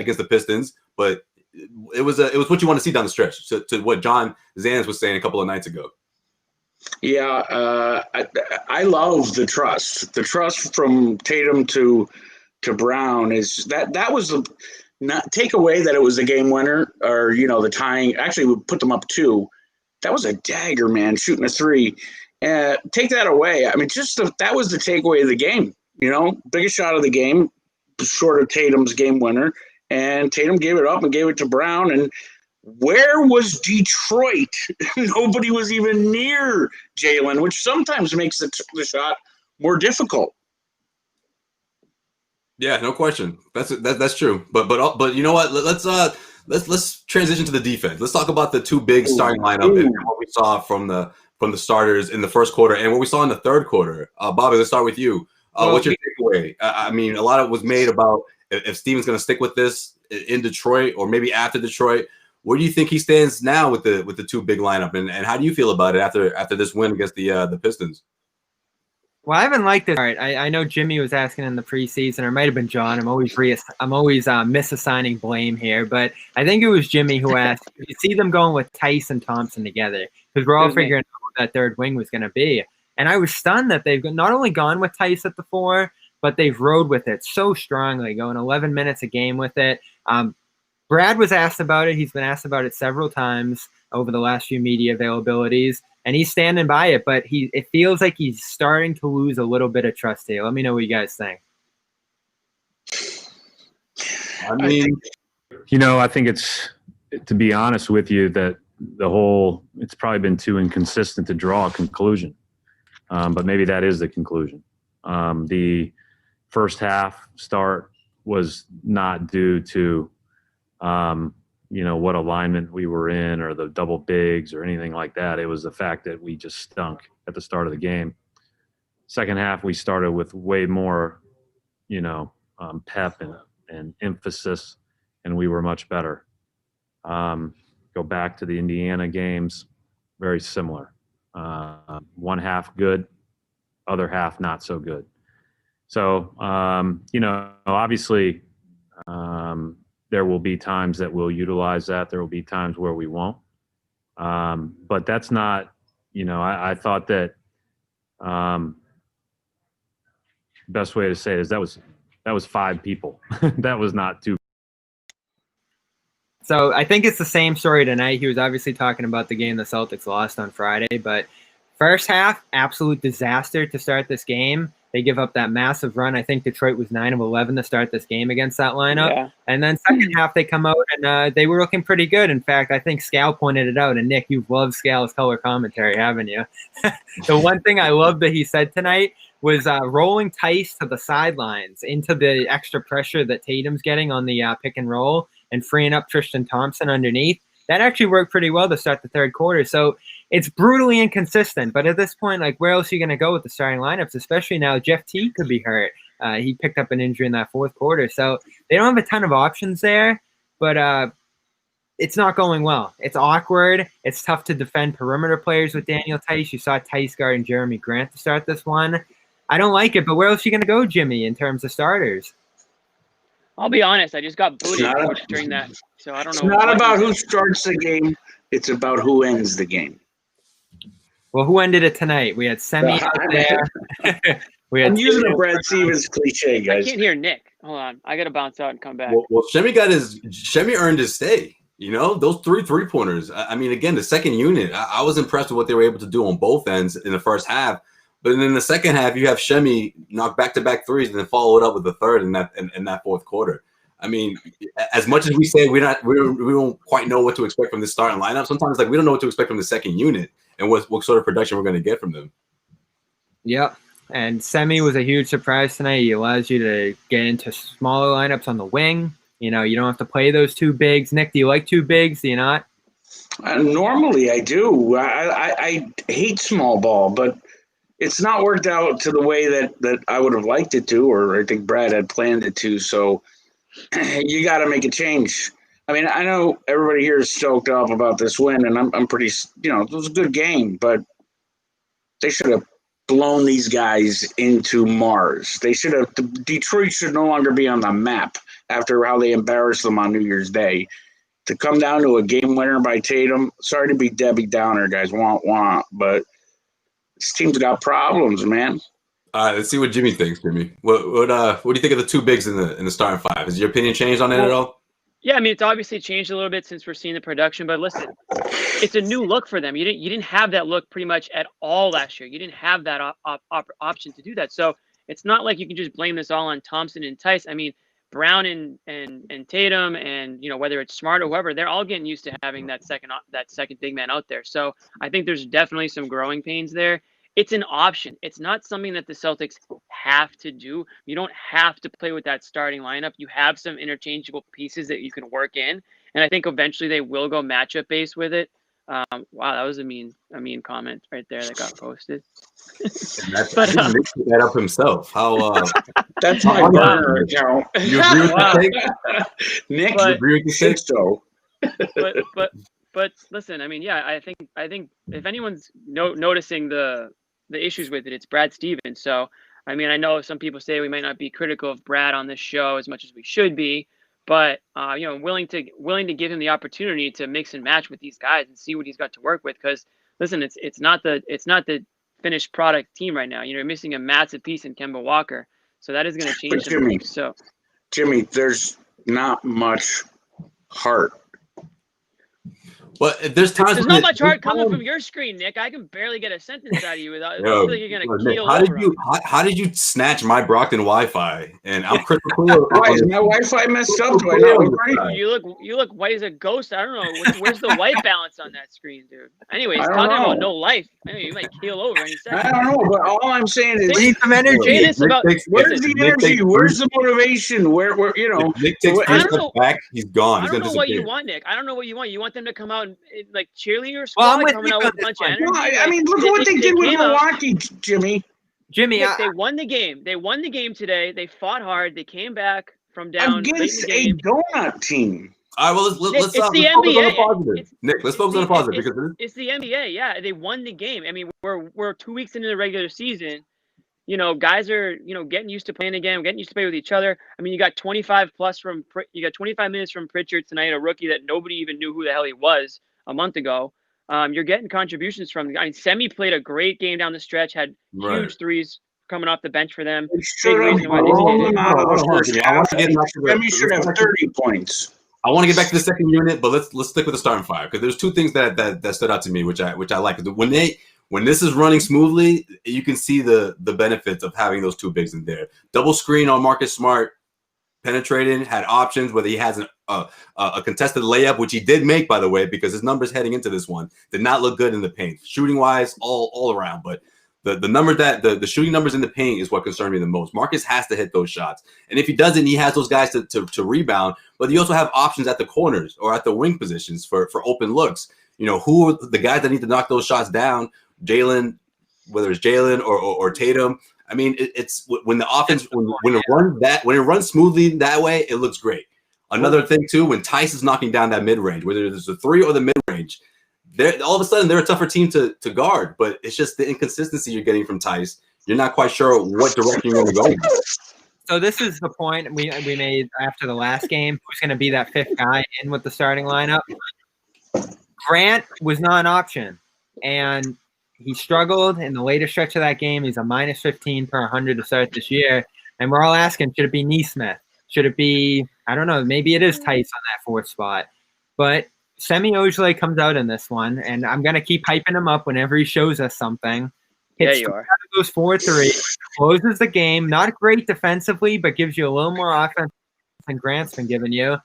against the Pistons, but it was what you want to see down the stretch. To what John Zans was saying a couple of nights ago. Yeah, I love the trust. The trust from Tatum to Brown is that was the not take away that it was the game winner or the tying. Actually, we put them up 2. That was a dagger, man, shooting a 3. Take that away. I mean, that was the takeaway of the game. Biggest shot of the game, short of Tatum's game winner, and Tatum gave it up and gave it to Brown. And where was Detroit? Nobody was even near Jalen, which sometimes makes the shot more difficult. Yeah, no question. That's true. But you know what? Let's transition to the defense. Let's talk about the 2 big starting lineup and what we saw from the starters in the first quarter and what we saw in the third quarter. Bobby, let's start with you. What's your takeaway? I mean, a lot of it was made about if Steven's going to stick with this in Detroit or maybe after Detroit. Where do you think he stands now with the 2 big lineup, and how do you feel about it after this win against the Pistons? Well, I haven't liked it. All right, I know Jimmy was asking in the preseason, or it might have been John. I'm always misassigning blame here, but I think it was Jimmy who asked. You see them going with Tice and Thompson together because we're all figuring out what that third wing was going to be. And I was stunned that they've not only gone with Tice at the 4, but they've rode with it so strongly, going 11 minutes a game with it. Brad was asked about it. He's been asked about it several times over the last few media availabilities, and he's standing by it. But it feels like he's starting to lose a little bit of trust here. Let me know what you guys think. I mean, I think to be honest with you, that it's probably been too inconsistent to draw a conclusion. But maybe that is the conclusion. The first half start was not due to what alignment we were in or the double bigs or anything like that. It was the fact that we just stunk at the start of the game. Second half, we started with way more, pep and emphasis, and we were much better. Go back to the Indiana games, very similar. One half good, other half not so good. So, obviously, there will be times that we'll utilize that. There will be times where we won't. But that's not, I thought that best way to say it is that was 5 people. That was not 2. So I think it's the same story tonight. He was obviously talking about the game the Celtics lost on Friday, but first half, absolute disaster to start this game. They give up that massive run. I think Detroit was 9 of 11 to start this game against that lineup. Yeah. And then second half, they come out and they were looking pretty good. In fact, I think Scal pointed it out. And Nick, you've loved Scal's color commentary, haven't you? The one thing I loved that he said tonight was rolling Tice to the sidelines into the extra pressure that Tatum's getting on the pick and roll and freeing up Tristan Thompson underneath. That actually worked pretty well to start the third quarter. So it's brutally inconsistent. But at this point, where else are you going to go with the starting lineups, especially now Jeff Teague could be hurt. He picked up an injury in that fourth quarter. So they don't have a ton of options there, but it's not going well. It's awkward. It's tough to defend perimeter players with Daniel Tice. You saw Tice guarding Jeremy Grant to start this one. I don't like it, but where else are you going to go, Jimmy, in terms of starters? I'll be honest. I just got booted during that, so I don't know. It's not about who starts the game. It's about who ends the game. Well, who ended it tonight? We had Semi out there. I'm using a Brad Stevens cliche, guys. I can't hear Nick. Hold on. I got to bounce out and come back. Well, Shemi earned his stay. Those 3 3-pointers. I mean, again, the second unit, I was impressed with what they were able to do on both ends in the first half. But then in the second half, you have Shemi knock back-to-back threes and then follow it up with the third in that fourth quarter. I mean, as much as we say we don't quite know what to expect from this starting lineup, sometimes we don't know what to expect from the second unit and what sort of production we're going to get from them. Yep. And Semi was a huge surprise tonight. He allows you to get into smaller lineups on the wing. You don't have to play those 2 bigs. Nick, do you like 2 bigs? Do you not? Normally I do. I hate small ball, but it's not worked out to the way that I would have liked it to, or I think Brad had planned it to. So you got to make a change. I mean, I know everybody here is stoked up about this win, and I'm pretty, it was a good game, but they should have blown these guys into Mars. Detroit should no longer be on the map after how they embarrassed them on New Year's Day. To come down to a game winner by Tatum, sorry to be Debbie Downer, guys, want, but this team's got problems, man. All right, let's see what Jimmy thinks. Jimmy, what do you think of the two bigs in the starting five? Has your opinion changed on it at all? Yeah, I mean, it's obviously changed a little bit since we're seeing the production, but listen, it's a new look for them. You didn't have that look pretty much at all last year. You didn't have that option to do that. So it's not like you can just blame this all on Thompson and Tice. I mean, Brown and Tatum and, whether it's Smart or whoever, they're all getting used to having that second big man out there. So I think there's definitely some growing pains there. It's an option. It's not something that the Celtics have to do. You don't have to play with that starting lineup. You have some interchangeable pieces that you can work in, and I think eventually they will go matchup based with it. Wow, that was a mean comment right there that got posted. But Nick put that up himself. How? That's my burner account. You agree with the take? Nick, you agree with the take? So. But listen, I mean, yeah, I think if anyone's noticing the issues with it, it's Brad Stevens. So, I mean, I know some people say we might not be critical of Brad on this show as much as we should be, but willing to give him the opportunity to mix and match with these guys and see what he's got to work with. Because listen, it's not the finished product team right now. You're missing a massive piece in Kemba Walker, so that is going to change. But Jimmy, there's not much heart. Well, there's not much heart coming from your screen, Nick. I can barely get a sentence out of you without. I feel like you're gonna keel over. How did you snatch my Brockton Wi-Fi? And I'm crystal clear. Why is my Wi-Fi messed up? Do I not look right? You look white as a ghost. I don't know. Where's the white balance on that screen, dude? Anyways, talking about no life. I know you might keel over any second. I don't know, but all I'm saying is need some energy. Where's the energy? Where's the motivation? Where Nick takes three steps back. He's gone. I don't know what you want, Nick. I don't know what you want. You want them to come out and like cheerleader squad coming out with a bunch of energy. I mean, look at what they did with Milwaukee, Jimmy. They won the game. They won the game today. They fought hard. They came back from down against a donut team. All right, well, let's it's the NBA. Nick, let's focus on the positive because it's the NBA. Yeah, they won the game. I mean, we're 2 weeks into the regular season. Guys are getting used to playing again, getting used to play with each other. I mean, you got 25 minutes from Pritchard tonight, a rookie that nobody even knew who the hell he was a month ago. You're getting contributions from. I mean, Semi played a great game down the stretch. Had huge threes coming off the bench for them. Big reason why they stayed in. Semi should have 30 points. I want to get back to the second unit, but let's stick with the starting five because there's two things that stood out to me, which I like. When this is running smoothly, you can see the benefits of having those two bigs in there. Double screen on Marcus Smart, penetrating, had options, whether he has a contested layup, which he did make, by the way, because his numbers heading into this one did not look good in the paint. Shooting wise, all around, but the shooting numbers in the paint is what concerned me the most. Marcus has to hit those shots, and if he doesn't, he has those guys to rebound. But you also have options at the corners or at the wing positions for open looks. Who are the guys that need to knock those shots down? Jalen, whether it's Jalen or Tatum. I mean, it's when the offense when it runs smoothly that way, it looks great. Another thing too, when Tice is knocking down that mid range, whether it's a three or the mid range, all of a sudden they're a tougher team to guard. But it's just the inconsistency you're getting from Tice. You're not quite sure what direction you're going to go. So this is the point we made after the last game. Who's going to be that fifth guy in with the starting lineup? Grant was not an option, and he struggled in the later stretch of that game. He's a minus 15 per 100 to start this year. And we're all asking, should it be Neesmith? Should it be, I don't know, maybe it is Tice on that fourth spot. But Semi Ojeleye comes out in this one, and I'm going to keep hyping him up whenever he shows us something. Hits you are. Goes 4-3, closes the game. Not great defensively, but gives you a little more offense than Grant's been giving you.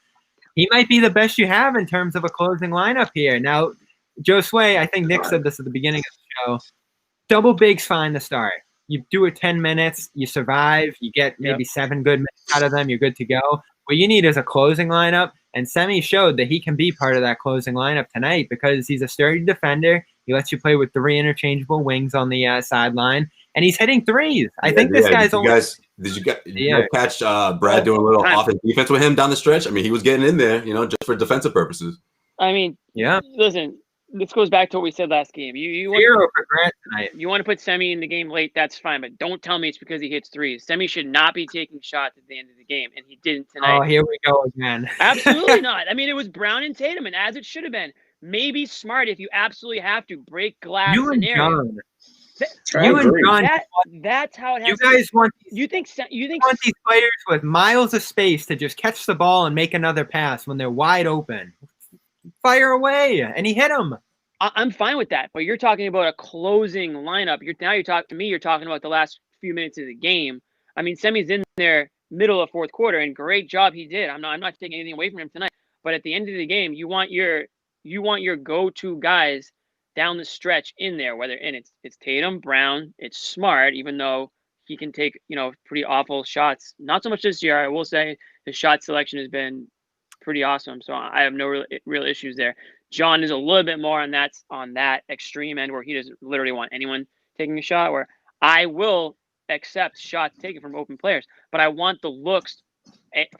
He might be the best you have in terms of a closing lineup here. Now, Josue, I think Nick said this at the beginning of the show, double bigs fine to start. You do it 10 minutes, you survive, you get maybe 7 good minutes out of them, you're good to go. What you need is a closing lineup, and Semi showed that he can be part of that closing lineup tonight because he's a sturdy defender. He lets you play with 3 interchangeable wings on the sideline, and he's hitting threes. I think this guy's only... Did you guys catch Brad doing a little offense defense with him down the stretch? I mean, he was getting in there, just for defensive purposes. I mean, listen, this goes back to what we said last game. You want, Zero for Grant tonight. you want to put Semi in the game late, that's fine, but don't tell me it's because he hits threes. Semi should not be taking shots at the end of the game, and he didn't tonight. Oh, here we go again. Absolutely not. I mean, it was Brown and Tatum, and as it should have been. Maybe smart if you absolutely have to break glass You and scenario. John. You and John. That's how it has You to guys be. want You think these players with miles of space to just catch the ball and make another pass when they're wide open. Fire away, and he hit him. I'm fine with that, but you're talking about a closing lineup. You're talking about the last few minutes of the game. I mean, Semi's in there middle of fourth quarter, and great job he did. I'm not taking anything away from him tonight. But at the end of the game, you want your go-to guys down the stretch in there, it's Tatum, Brown, it's Smart, even though he can take, pretty awful shots. Not so much this year. I will say his shot selection has been pretty awesome. So I have no real issues there. John is a little bit more on that extreme end where he doesn't literally want anyone taking a shot, where I will accept shots taken from open players, but I want the looks,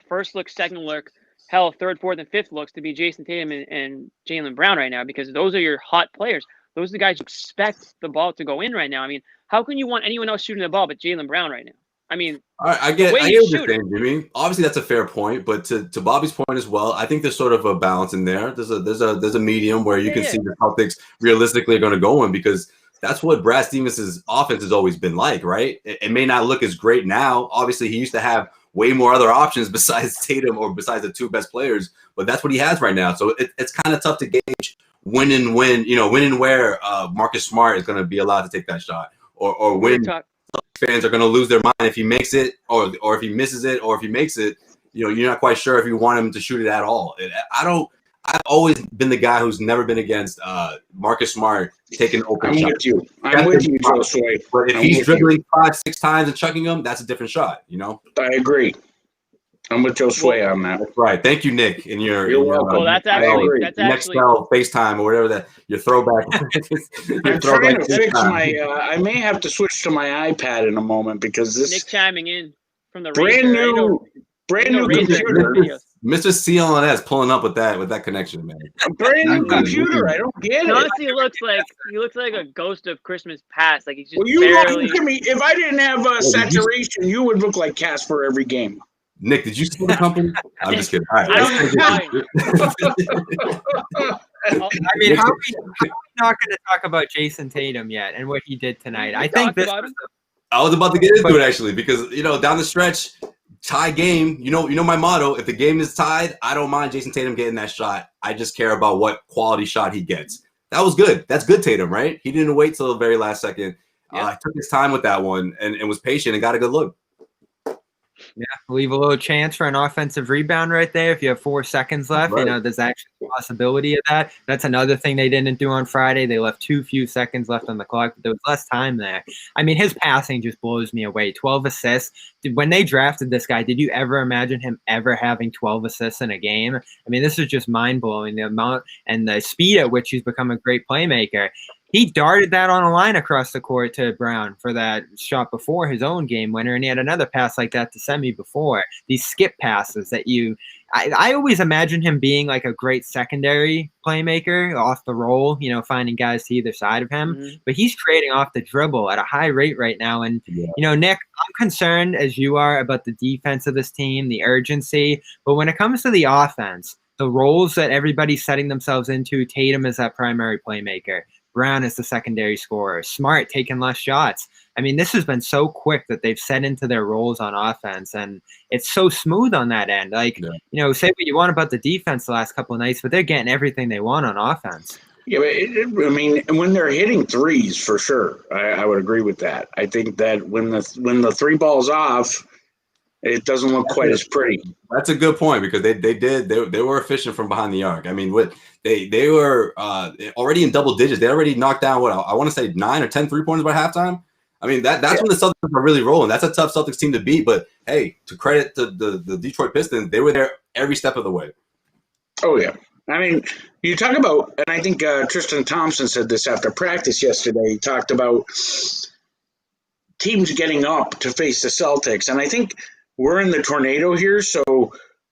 first look, second look, hell, third, fourth, and fifth looks to be Jason Tatum and Jaylen Brown right now, because those are your hot players. Those are the guys who expect the ball to go in right now. I mean, how can you want anyone else shooting the ball but Jaylen Brown right now? I mean, all right, I get what you're saying, Jimmy. Obviously, that's a fair point, but to Bobby's point as well, I think there's sort of a balance in there. There's a medium where you can see the Celtics realistically are going to go in, because that's what Brad Stevens' offense has always been like, right? It may not look as great now. Obviously, he used to have way more other options besides Tatum or besides the two best players, but that's what he has right now. So it's kind of tough to gauge when and where Marcus Smart is going to be allowed to take that shot, or when fans are going to lose their mind if he makes it, or if he misses it, or if he makes it. You're not quite sure if you want him to shoot it at all. I've always been the guy who's never been against Marcus Smart taking open shots. I'm with you, Josue. But if he's dribbling 5-6 times and chucking them, that's a different shot, I agree. I'm with Josue on that. That's right. Thank you, Nick. And you're welcome. Well, that's actually Nextel FaceTime or whatever that your throwback. I'm trying to fix my. I may have to switch to my iPad in a moment, because this Nick chiming in from the brand new computer. Mr. CLNS pulling up with that connection, man. A brand new computer. I don't get it. Honestly, he looks like a ghost of Christmas past. Like he's just barely. Look at me. If I didn't have saturation, you would look like Casper every game. Nick, did you see the company? I'm just kidding. All right. I mean, how are we not going to talk about Jason Tatum yet and what he did tonight? I think this was I was about to get into it, actually, because, down the stretch, tie game, my motto, if the game is tied, I don't mind Jason Tatum getting that shot. I just care about what quality shot he gets. That was good. That's good Tatum, right? He didn't wait till the very last second. Took his time with that one and was patient and got a good look. Yeah, leave a little chance for an offensive rebound right there if you have 4 seconds left. Right. There's actually a possibility of that. That's another thing they didn't do on Friday. They left too few seconds left on the clock, but there was less time there. I mean, his passing just blows me away. 12 assists. When they drafted this guy, did you ever imagine him ever having 12 assists in a game? I mean, this is just mind-blowing, the amount and the speed at which he's become a great playmaker. He darted that on a line across the court to Brown for that shot before his own game winner, and he had another pass like that to Semi before. These skip passes that I always imagine him being like a great secondary playmaker off the roll, finding guys to either side of him. Mm-hmm. But he's creating off the dribble at a high rate right now. And, Nick, I'm concerned, as you are, about the defense of this team, the urgency. But when it comes to the offense, the roles that everybody's setting themselves into, Tatum is that primary playmaker. Brown is the secondary scorer. Smart taking less shots. I mean, this has been so quick that they've set into their roles on offense, and it's so smooth on that end. Say what you want about the defense the last couple of nights, but they're getting everything they want on offense. Yeah, but when they're hitting threes, for sure, I would agree with that. I think that when the three ball's off, it doesn't look quite as pretty. That's a good point, because they were efficient from behind the arc. I mean, they were already in double digits. They already knocked down I want to say 9 or 10 3-pointers by halftime. I mean, that's when the Celtics are really rolling. That's a tough Celtics team to beat. But hey, to credit to the Detroit Pistons, they were there every step of the way. Oh yeah, I mean, you talk about, and I think Tristan Thompson said this after practice yesterday. He talked about teams getting up to face the Celtics, and I think we're in the tornado here, so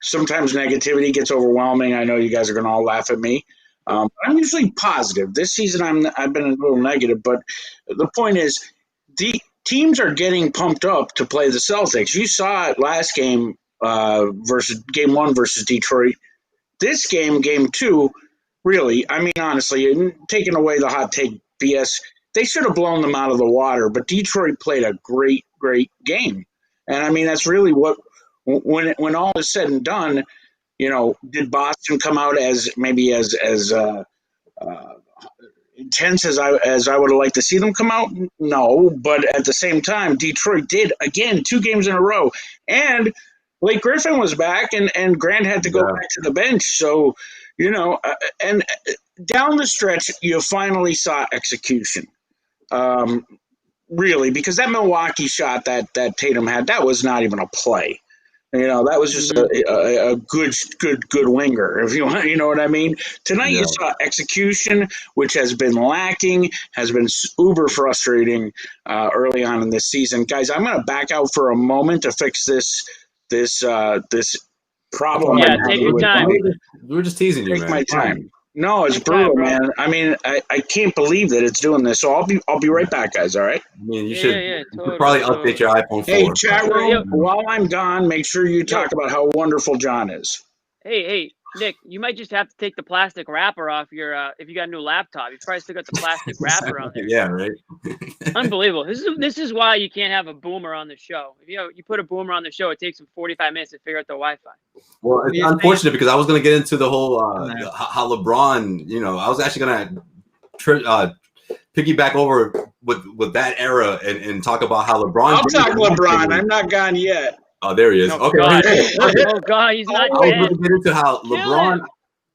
sometimes negativity gets overwhelming. I know you guys are going to all laugh at me. I'm usually positive. This season, I've been a little negative, but the point is, the teams are getting pumped up to play the Celtics. You saw it last game versus Game 1 versus Detroit. This game, Game 2, really, I mean, honestly, taking away the hot take BS, they should have blown them out of the water. But Detroit played a great, great game, and I mean, that's really what when all is said and done. Did Boston come out as maybe as intense as I would have liked to see them come out? No, but at the same time, Detroit did again 2 games in a row, and Blake Griffin was back, and Grant had to go back to the bench. So, and down the stretch, you finally saw execution. Really, because that Milwaukee shot that Tatum had, that was not even a play. That was just a good winger, if you want, you know what I mean? Tonight you saw execution, which has been lacking, has been uber frustrating early on in this season. Guys, I'm going to back out for a moment to fix this problem. Yeah, take your time. We were just teasing you, man. Take my time. No, it's brutal, man. I mean, I can't believe that it's doing this. So I'll be right back, guys. All right. I mean, you should probably update your iPhone 4. Hey, chat room. While I'm gone, make sure you talk about how wonderful John is. Hey, Nick, you might just have to take the plastic wrapper off your if you got a new laptop. You probably still got the plastic wrapper on there. Yeah, right. Unbelievable. This is why you can't have a boomer on the show. If you put a boomer on the show, it takes him 45 minutes to figure out the Wi-Fi. Well, it's unfortunate because I was going to get into the whole how LeBron. I was actually going to piggyback over with that era and talk about how LeBron. I'll talk LeBron. I'm not gone yet. Oh, there he is. Oh, okay. God. Oh, God, he's not I was dead. going to get into how LeBron.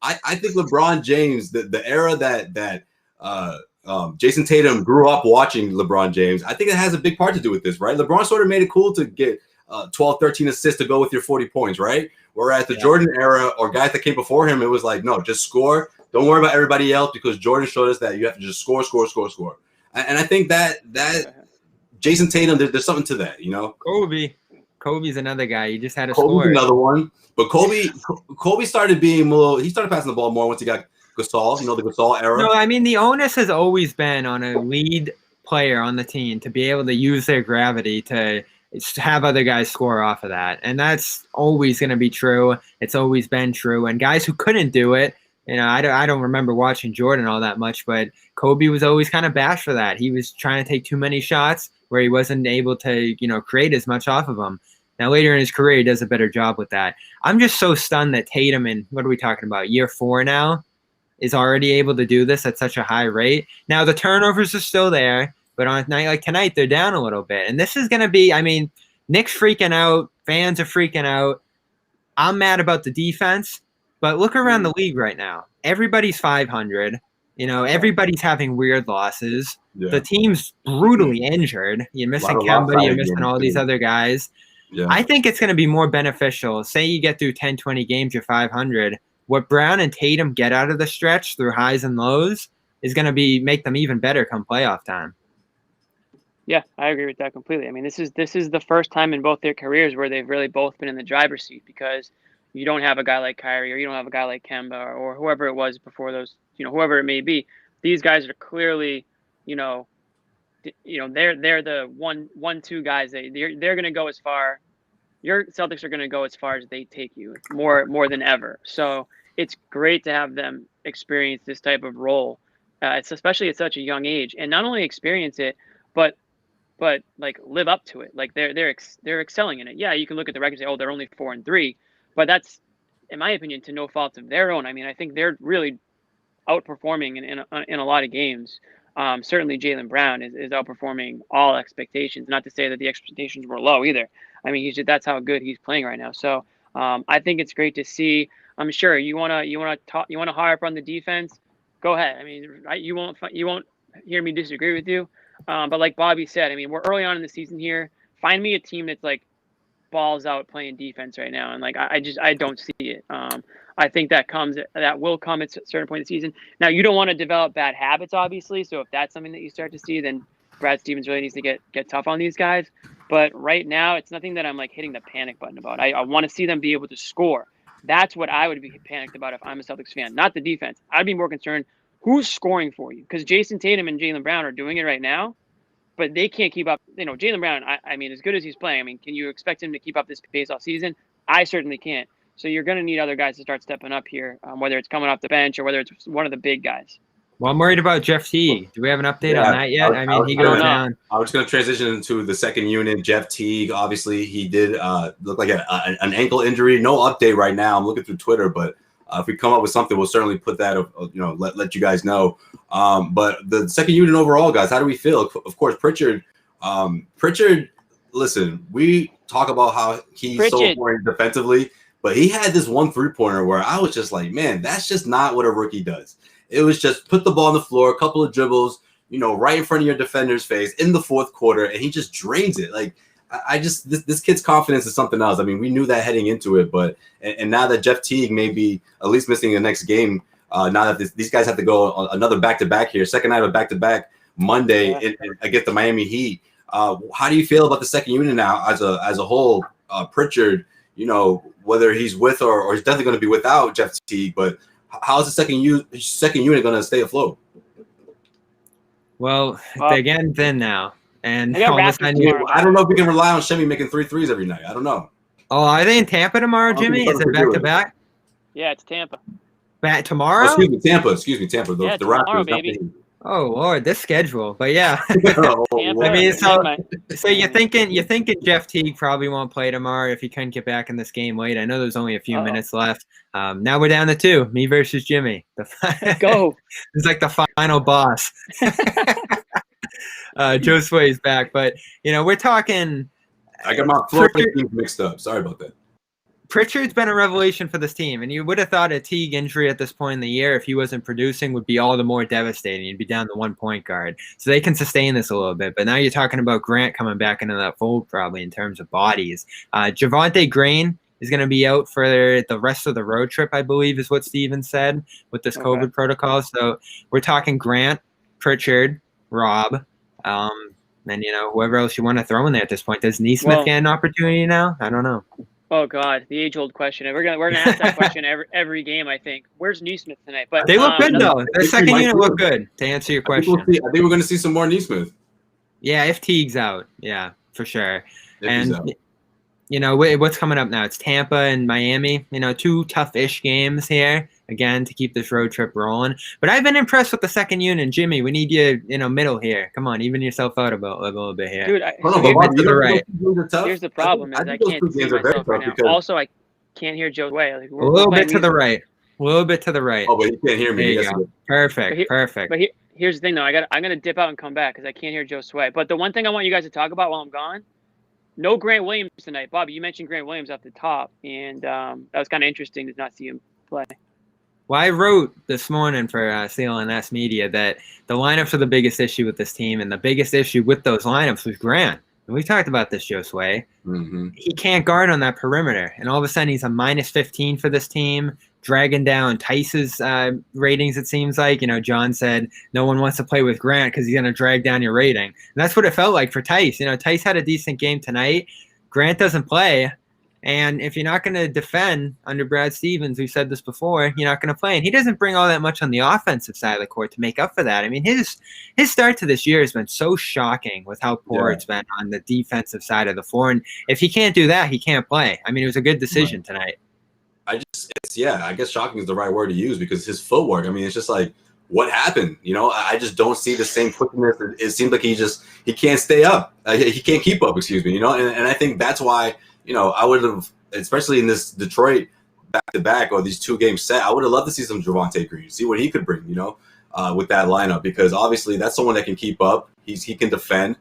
I think LeBron James, the era that Jason Tatum grew up watching LeBron James, I think it has a big part to do with this, right? LeBron sort of made it cool to get 12, 13 assists to go with your 40 points, right? Whereas the Jordan era or guys that came before him, it was like, no, just score. Don't worry about everybody else because Jordan showed us that you have to just score. And I think that Jason Tatum, there's something to that, Kobe's another guy. You just had to Kobe's score. Another one. But Kobe started being he started passing the ball more once he got Gasol, the Gasol era. No, I mean, the onus has always been on a lead player on the team to be able to use their gravity to have other guys score off of that. And that's always going to be true. It's always been true. And guys who couldn't do it, I don't remember watching Jordan all that much, but Kobe was always kind of bashed for that. He was trying to take too many shots where he wasn't able to, create as much off of them. Now, later in his career, he does a better job with that. I'm just so stunned that Tatum in, what are we talking about, year 4 now, is already able to do this at such a high rate. Now, the turnovers are still there, but on a night like tonight, they're down a little bit. And this is going to be, Nick's freaking out. Fans are freaking out. I'm mad about the defense, but look around the league right now. Everybody's 500. Everybody's having weird losses. Yeah. The team's brutally injured. You're missing Kemba. You're missing all these other guys. Yeah. I think it's going to be more beneficial. Say you get through 10, 20 games, you're 500. What Brown and Tatum get out of the stretch through highs and lows is going to make them even better come playoff time. Yeah, I agree with that completely. This is the first time in both their careers where they've really both been in the driver's seat because you don't have a guy like Kyrie or you don't have a guy like Kemba or whoever it was before those, whoever it may be. These guys are clearly, they're the 1-2 guys. They're going to go as far. Your Celtics are going to go as far as they take you, more than ever. So it's great to have them experience this type of role. It's especially at such a young age, and not only experience it, but like live up to it. Like they're excelling in it. Yeah, you can look at the record and say, oh, they're only 4-3, but that's, in my opinion, to no fault of their own. I think they're really outperforming in a lot of games. Certainly Jaylen Brown is outperforming all expectations. Not to say that the expectations were low either. That's how good he's playing right now. So I think it's great to see. I'm sure you want to harp on the defense. Go ahead. You won't hear me disagree with you. But like Bobby said, we're early on in the season here. Find me a team that's like balls out playing defense right now, and I don't see it. I think that will come at a certain point in the season. Now, you don't want to develop bad habits, obviously. So if that's something that you start to see, then Brad Stevens really needs to get tough on these guys. But right now, it's nothing that I'm like hitting the panic button about. I want to see them be able to score. That's what I would be panicked about if I'm a Celtics fan, not the defense. I'd be more concerned who's scoring for you, because Jason Tatum and Jaylen Brown are doing it right now, but they can't keep up. You know, Jaylen Brown, I mean, as good as he's playing, I mean, can you expect him to keep up this pace all season? I certainly can't. So you're going to need other guys to start stepping up here, whether it's coming off the bench or whether it's one of the big guys. Well, I'm worried about Jeff Teague. Do we have an update on that yet? I mean, he goes down. I was going to transition into the second unit. Jeff Teague, obviously, he did look like an ankle injury. No update right now. I'm looking through Twitter, but if we come up with something, we'll certainly put that, let you guys know. But the second unit overall, guys, how do we feel? Of course, Pritchard. Listen, we talk about how he's so important defensively, but he had this 1 3-pointer where I was just like, man, that's just not what a rookie does. It was just put the ball on the floor, a couple of dribbles, right in front of your defender's face in the fourth quarter, and he just drains it. Like, this kid's confidence is something else. I mean, we knew that heading into it, but and now that Jeff Teague may be at least missing the next game, now that these guys have to go another back-to-back here, second night of back-to-back Monday against the Miami Heat. How do you feel about the second unit now as a whole? Pritchard, whether he's with or he's definitely going to be without Jeff Teague, but how is the second unit going to stay afloat? Well, they're getting thin now. And all of a sudden, I don't know if we can rely on Shemi making 3 threes every night. I don't know. Oh, are they in Tampa tomorrow, Jimmy? Is it back-to-back? Yeah, it's Tampa. Back tomorrow? Oh, excuse me, Tampa. The tomorrow, Raptors, baby. Oh Lord, this schedule. But yeah. Oh, I mean, so you're thinking Jeff Teague probably won't play tomorrow if he couldn't get back in this game late. I know there's only a few minutes left. Now we're down to 2, me versus Jimmy. Let's go. It's like the final boss. Josue is back, but we're talking. I got my floor teams mixed up. Sorry about that. Pritchard's been a revelation for this team, and you would have thought a Teague injury at this point in the year, if he wasn't producing, would be all the more devastating. You'd be down to 1 point guard. So they can sustain this a little bit. But now you're talking about Grant coming back into that fold probably in terms of bodies. Javonte Green is going to be out for the rest of the road trip, I believe is what Steven said with this COVID protocol. So we're talking Grant, Pritchard, Rob, and whoever else you want to throw in there at this point. Does Neesmith get an opportunity now? I don't know. Oh God, the age-old question. We're gonna ask that question every game, I think. Where's Neesmith tonight? But they look good though. The second unit look good. To answer your question, I think we're going to see some more Neesmith. Yeah, if Teague's out, yeah, for sure. And what's coming up now? It's Tampa and Miami. 2 tough-ish games here again to keep this road trip rolling. But I've been impressed with the second unit. Jimmy, we need you, middle here. Come on, even yourself out a little bit here. Dude, to the right. Here's the problem: I can't see myself right now. Also, I can't hear Josue. Like, a little bit to the right. A little bit to the right. Oh, but you can't hear me. There you go. Perfect. Perfect. But here's the thing, though. I'm gonna dip out and come back because I can't hear Josue. But the one thing I want you guys to talk about while I'm gone. No Grant Williams tonight. Bobby, you mentioned Grant Williams off the top, and that was kind of interesting to not see him play. Well, I wrote this morning for CLNS Media that the lineups are the biggest issue with this team, and the biggest issue with those lineups was Grant. And we talked about this, Josue. Mm-hmm. He can't guard on that perimeter, and all of a sudden he's a -15 for this team, dragging down Tice's ratings, it seems like. John said no one wants to play with Grant because he's going to drag down your rating. And that's what it felt like for Tice. Tice had a decent game tonight. Grant doesn't play. And if you're not going to defend under Brad Stevens, we've said this before, you're not going to play. And he doesn't bring all that much on the offensive side of the court to make up for that. I mean, his start to this year has been so shocking with how poor it's been on the defensive side of the floor. And if he can't do that, he can't play. I mean, it was a good decision tonight. I guess shocking is the right word to use because his footwork, I mean, it's just like, what happened? I just don't see the same quickness. It seems like he can't stay up. He can't keep up, excuse me, and I think that's why, I would have, especially in this Detroit back-to-back or these 2-game set, I would have loved to see some Javonte Green, see what he could bring, with that lineup, because obviously that's someone that can keep up. He can defend.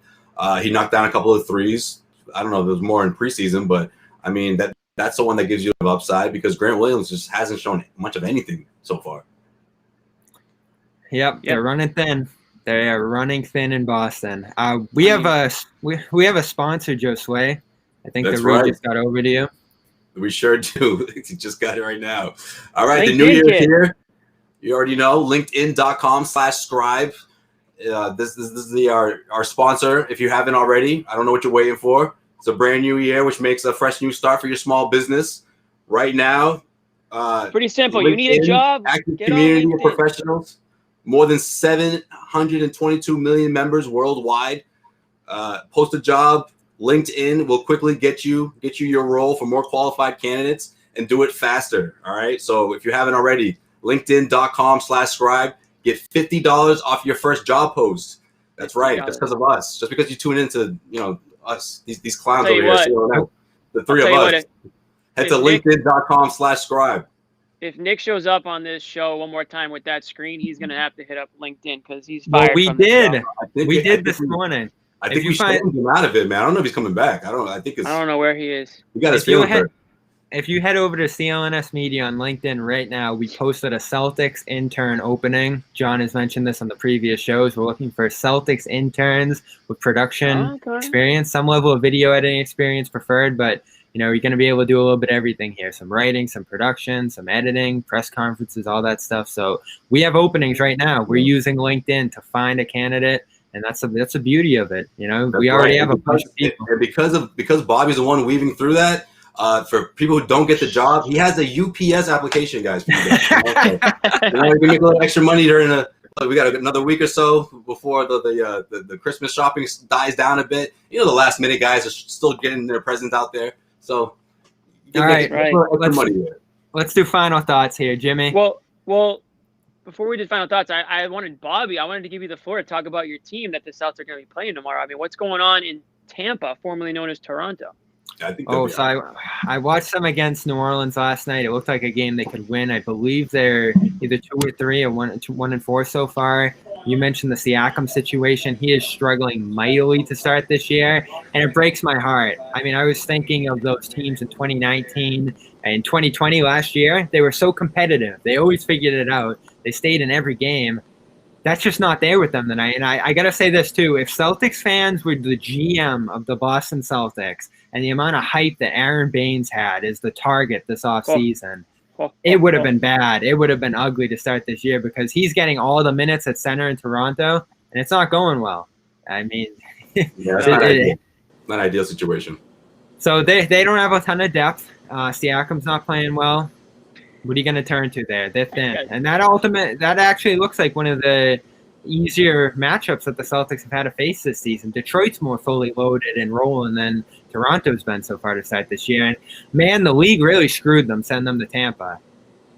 He knocked down a couple of threes. I don't know if there was more in preseason, but I mean, that's the one that gives you an upside because Grant Williams just hasn't shown much of anything so far. Yep. They're running thin. They are running thin in Boston. We have a sponsor, Josue. I think the read just got over to you. We sure do. He just got it right now. All right, the new year is here. You already know, linkedin.com/scribe. This is our sponsor. If you haven't already, I don't know what you're waiting for. It's a brand new year, which makes a fresh new start for your small business. Right now, Pretty simple. You need a job. Active Get on community of LinkedIn. professionals. More than 722 million members worldwide. Post a job. LinkedIn will quickly get you your role for more qualified candidates and do it faster. All right. So if you haven't already, LinkedIn.com/scribe. Get $50 off your first job post. That's right. Just because of us. Just because you tune into us, these clowns over here. The three of us. Head to LinkedIn.com/scribe. If Nick shows up on this show one more time with that screen, he's gonna have to hit up LinkedIn because he's fired. We from did. The We did this morning. I think we stormed him out of it, man. I don't know if he's coming back. I don't know where he is. We got his feelings hurt. If you head over to CLNS Media on LinkedIn right now, we posted a Celtics intern opening. John has mentioned this on the previous shows. We're looking for Celtics interns with production experience, some level of video editing experience preferred, but you're going to be able to do a little bit of everything here. Some writing, some production, some editing, press conferences, all that stuff. So we have openings right now. We're using LinkedIn to find a candidate. And that's the beauty of it. We already have a bunch of people. And because Bobby's the one weaving through that, for people who don't get the job, he has a UPS application, guys. For you guys. We can make a little extra money during we got another week or so before the Christmas shopping dies down a bit. The last minute guys are still getting their presents out there. So, all right. Let's do final thoughts here, Jimmy. Well. Before we did final thoughts, I wanted to give you the floor to talk about your team that the Celtics are going to be playing tomorrow. I mean, what's going on in Tampa, formerly known as Toronto? I watched them against New Orleans last night. It looked like a game they could win. I believe they're either 2 or 3 or 1 and 4 so far. You mentioned the Siakam situation. He is struggling mightily to start this year, and it breaks my heart. I mean, I was thinking of those teams in 2019 and 2020 last year. They were so competitive. They always figured it out. They stayed in every game. That's just not there with them tonight. And I got to say this, too. If Celtics fans were the GM of the Boston Celtics and the amount of hype that Aaron Baines had as the target this offseason, it would have been bad. It would have been ugly to start this year because he's getting all the minutes at center in Toronto, and it's not going well. I mean, not ideal situation. So they don't have a ton of depth. Siakam's not playing well. What are you going to turn to there? They're thin. And that actually looks like one of the easier matchups that the Celtics have had to face this season. Detroit's more fully loaded and rolling than Toronto's been so far to start this year. And, man, the league really screwed them, send them to Tampa.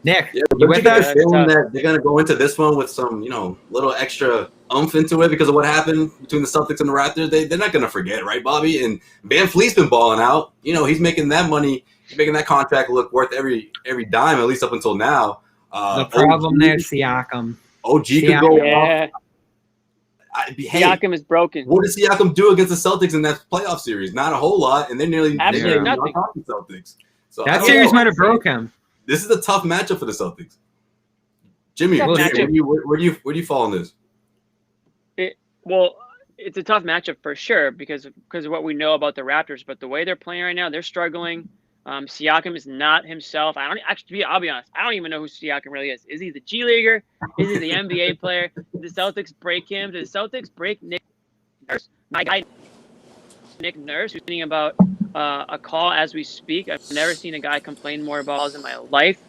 Nick, you with us? Feeling that they're going to go into this one with some, little extra oomph into it because of what happened between the Celtics and the Raptors? They're not going to forget, right, Bobby? And Van Fleet's been balling out. He's making that money. He's making that contract look worth every dime, at least up until now. The problem there's Siakam. OG could go off. Siakam is broken. What did Siakam do against the Celtics in that playoff series? Not a whole lot, and they're nearly nothing. The Celtics. So that series might have broke him. This is a tough matchup for the Celtics. Jimmy, where do you fall on this? It's a tough matchup for sure because of what we know about the Raptors. But the way they're playing right now, they're struggling. Siakam is not himself. I'll be honest. I don't even know who Siakam really is. Is he the G Leaguer? Is he the NBA player? Did the Celtics break him? Did the Celtics break Nick Nurse? My guy, Nick Nurse, who's thinking about a call as we speak. I've never seen a guy complain more about balls in my life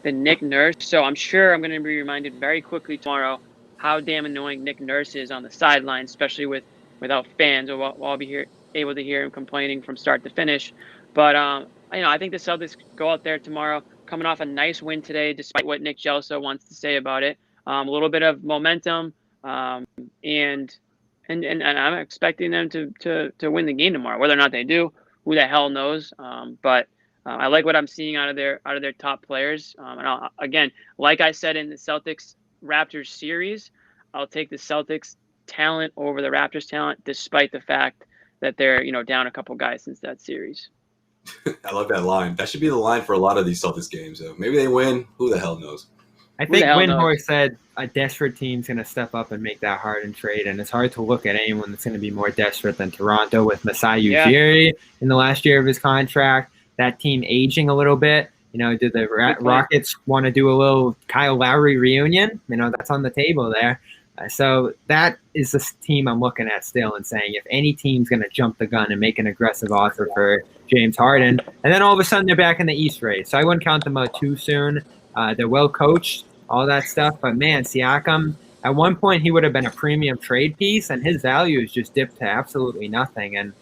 than Nick Nurse. So I'm sure I'm going to be reminded very quickly tomorrow how damn annoying Nick Nurse is on the sideline, especially without fans. I'll be able to hear him complaining from start to finish. But I think the Celtics go out there tomorrow, coming off a nice win today, despite what Nick Gelso wants to say about it. A little bit of momentum, and I'm expecting them to win the game tomorrow. Whether or not they do, who the hell knows? But I like what I'm seeing out of their top players. And again, like I said in the Celtics Raptors series, I'll take the Celtics talent over the Raptors talent, despite the fact that they're down a couple guys since that series. I love that line. That should be the line for a lot of these Celtics games. Maybe they win. Who the hell knows? I think Windhorst said a desperate team's going to step up and make that Harden trade, and it's hard to look at anyone that's going to be more desperate than Toronto with Masai Ujiri in the last year of his contract. That team aging a little bit. Do the Rockets want to do a little Kyle Lowry reunion? That's on the table there. So that is the team I'm looking at still and saying if any team's going to jump the gun and make an aggressive offer for James Harden, and then all of a sudden they're back in the East race. So I wouldn't count them out too soon. They're well coached, all that stuff. But, man, Siakam, at one point he would have been a premium trade piece, and his value has just dipped to absolutely nothing. And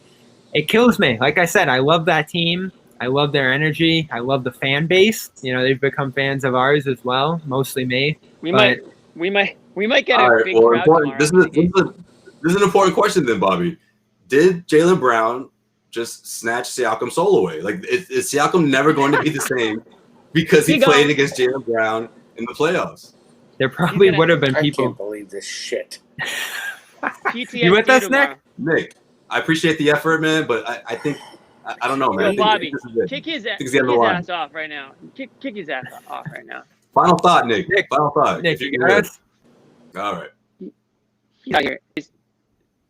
it kills me. Like I said, I love that team. I love their energy. I love the fan base. They've become fans of ours as well, mostly me. We might get a big crowd tomorrow. This is an important question then, Bobby. Did Jaylen Brown just snatch Siakam's soul away? Like, is Siakam never going to be the same because he played against Jaylen Brown in the playoffs? There probably would have been I people. can't believe this shit. You with us, Nick? Nick, I appreciate the effort, man, but I think I don't know, man. Yo, Bobby, kick his ass off right now. Kick his ass off right now. Final thought, Nick. Final thought. Nick, you got us? All right. He's out here.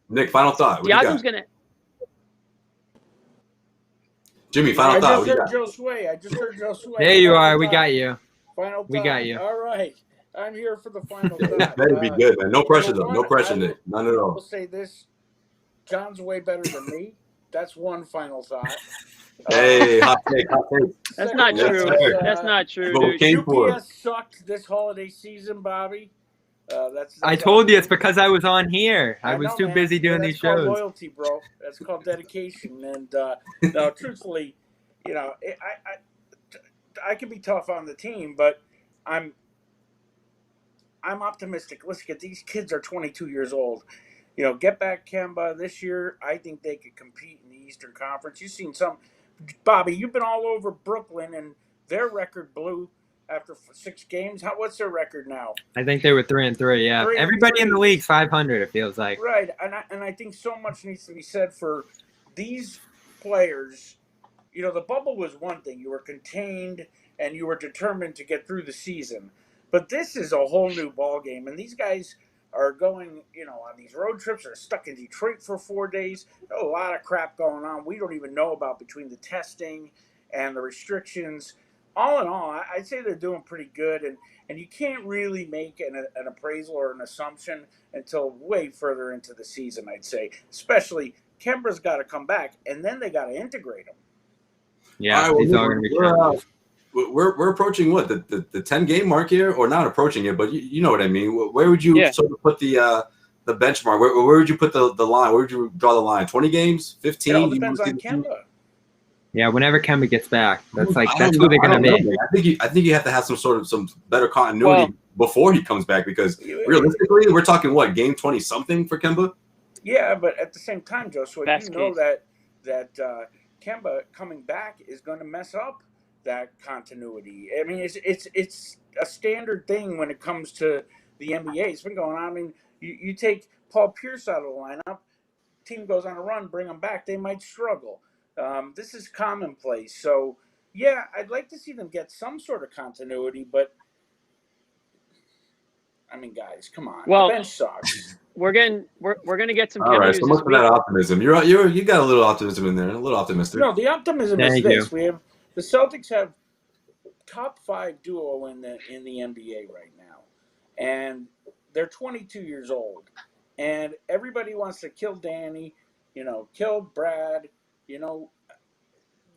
Nick, final thought. What you Siakam's got? gonna. Jimmy, final thought. I just heard Josue. There you are. We got you. Final thought. We got you. All right. I'm here for the final thought. Better be good, man. No pressure, though. No pressure, Nick. None at I will all. say this. John's way better than me. That's one final thought. Hey, hot take. That's not Yes, true. sir. That's not true, Well, dude. came for UPS sucked this holiday season, Bobby. That's I told you it's because I was on here. I was know, too man. busy doing That's these called shows. loyalty, bro. That's called dedication. And no, truthfully, I can be tough on the team, but I'm optimistic. Listen, these kids are 22 years old. Get back Kemba this year. I think they could compete in the Eastern Conference. You've seen some, Bobby. You've been all over Brooklyn, and their record blew after 6 games. What's their record now? I think they were 3-3. Yeah, 3-3. everybody in the league's 500. It feels like. Right, and I think so much needs to be said for these players. The bubble was one thing. You were contained, and you were determined to get through the season. But this is a whole new ball game, and these guys are going, on these road trips. They're stuck in Detroit for 4 days. There's a lot of crap going on we don't even know about between the testing and the restrictions. All in all, I'd say they're doing pretty good, and you can't really make an appraisal or an assumption until way further into the season, I'd say. Especially, Kemba's got to come back, and then they got to integrate him. Yeah, All right, he's all going to be challenged. We're approaching what the 10-game mark here, or not approaching it, but you know what I mean. Where would you sort of put the benchmark? Where would you put the line? Where would you draw the line? 20 games, 15? It all depends on Kemba. Yeah, whenever Kemba gets back, that's who they're going to be. I think you have to have some better continuity before he comes back, because realistically, we're talking what, game 20 something for Kemba? Yeah, but at the same time, Josue, Best you know case. that Kemba coming back is going to mess up that continuity. I mean, it's a standard thing when it comes to the NBA. It's been going on. I mean, you take Paul Pierce out of the lineup, team goes on a run, bring them back, they might struggle. This is commonplace. So, yeah, I'd like to see them get some sort of continuity, but I mean, guys, come on. Well, the bench sucks. We're gonna get some. All right, Kemba so news much this for that week. optimism. You got a little optimism in there, a little optimistic. No, the optimism Thank is this: you. the Celtics have top 5 duo in the NBA right now, and they're 22 years old, and everybody wants to kill Danny, kill Brad.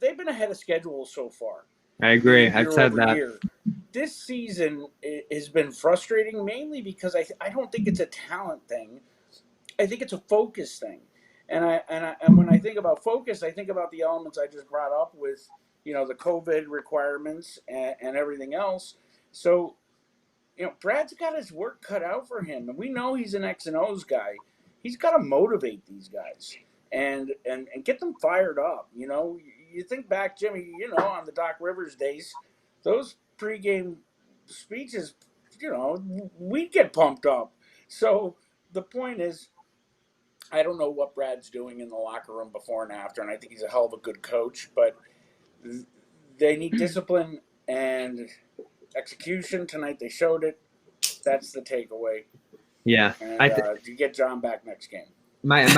They've been ahead of schedule so far. I agree. I've said over that. year. This season has been frustrating, mainly because I don't think it's a talent thing. I think it's a focus thing. And when I think about focus, I think about the elements I just brought up with, the COVID requirements and everything else. So, Brad's got his work cut out for him, and we know he's an X and O's guy. He's got to motivate these guys and get them fired up. You think back, Jimmy, on the Doc Rivers days, those pregame speeches, we'd get pumped up. So the point is, I don't know what Brad's doing in the locker room before and after, and I think he's a hell of a good coach, but they need discipline and execution. Tonight they showed it. That's the takeaway. Yeah. And you get John back next game. My All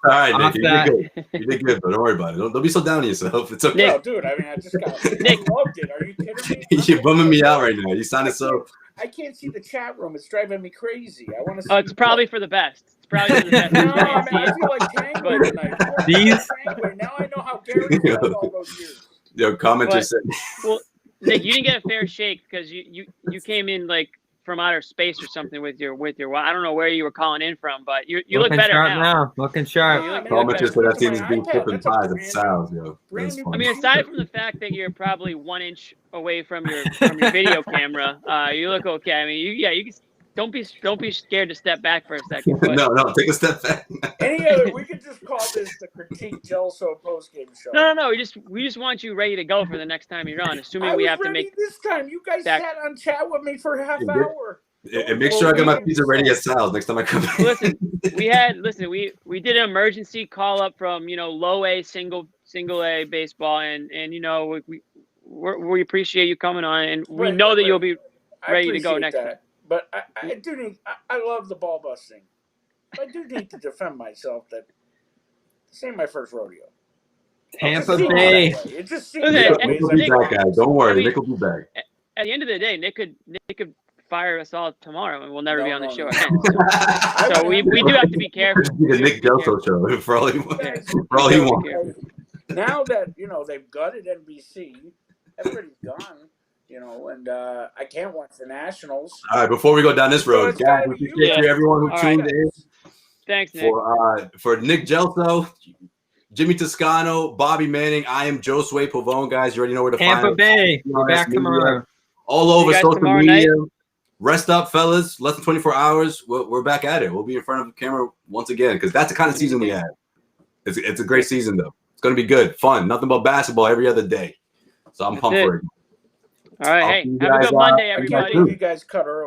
right, Nick, you did good, but don't worry about it. Don't be so down on yourself. It's okay. No, dude, I mean, I just got loved it. Are you kidding me? You're bumming me out right now. You sounded so. I can't see the chat room. It's driving me crazy. I want to see. Oh, it's probably for the best. It's probably for the best. No, I mean, I feel like Tanguay tonight. These- Tanguay. Now I know how Gary felt all those years. Yo, commenters But- said, Well, Nick, you didn't get a fair shake because you came in like from outer space or something with your. I don't know where you were calling in from, but you look Looking better sharp now. Looking sharp. Yeah, I mean, commenters said that team is being iPad. flipping That's a pies at brand- Sal's, yo. brand That's new- funny. I mean, aside from the fact that you're probably 1 inch away from your video camera, you look okay. I mean, you can, don't be scared to step back for a second. But no, take a step back. Any other? We could just call this the Critique Gelso postgame show. no. We just want you ready to go for the next time you're on. Assuming I we was have to ready make. this time. You guys back- sat on chat with me for a half Yeah. hour. And make sure I get my pizza ready at Sal's next time I come back. Listen, we did an emergency call up from low A single A baseball, and we appreciate you coming on, and we Right, know that right. you'll be I ready to go appreciate next that. time. But I do need. I love the ball busting. I do need to defend myself. That this ain't my first rodeo. Tampa It just seems Bay. that way. It just seems Listen, that and way. Nick will be back, guys. Don't worry, Nick will be back. At the end of the day, Nick could fire us all tomorrow, and we'll never be on the No, show no. again. So we do have to be careful. This is the Nick Gelso show for all he wants. For all he wants. Now that they've gutted NBC, everybody's gone. And I can't watch the Nationals. All right, before we go down this So road, it's guys, gotta we be you appreciate guys. you, everyone who All tuned right. in. Thanks, Nick. For Nick Gelso, Jimmy Toscano, Bobby Manning, I am Josue Pavon, guys. You already know where to find Tampa us. Bay. We're CLNS back Media. tomorrow. All over You guys social tomorrow media. Rest up, fellas. Less than 24 hours. We're back at it. We'll be in front of the camera once again because that's the kind of season we had. It's a great season, though. It's going to be good, fun. Nothing but basketball every other day. So I'm pumped it. for it. All right, I'll hey, see you have a guys, good Monday, I can't everybody. believe you guys cut early.